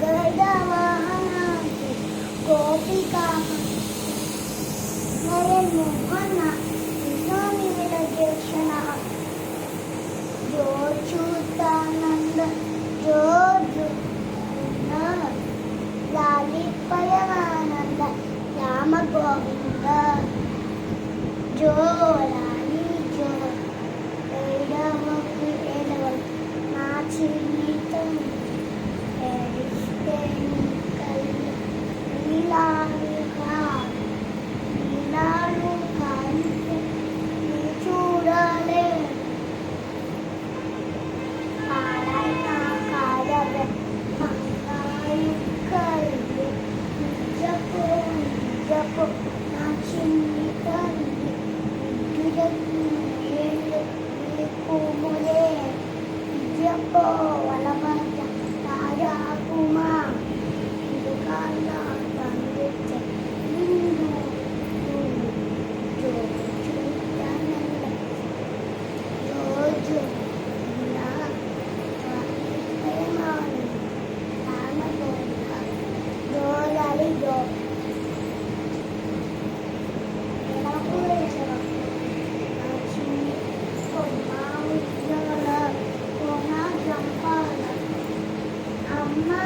गरुडवाहनांचे गोपिका नयन मोहन विनोदी विलक्षण जो च्युतानंद जो लालित्परमानंद राम गोविंद जो लाली जो एडवकु एडवल ना चिन्नितं एडिस्ते कल्ली लीलानुका लीलानुका नी చూడాలే పాడైనా కాదవే మంగాయి కల్లి నిజపు నిజపు నా చిన్ని తల్లి నిజపు ఏళ్ళు నీకు ములే నిజపు వలమజ రాజకుమా ఇరుకాల తండ్రి నిన్ను రోజు నా ప్రేమాను నానబోక గోలలిగో అమ్మా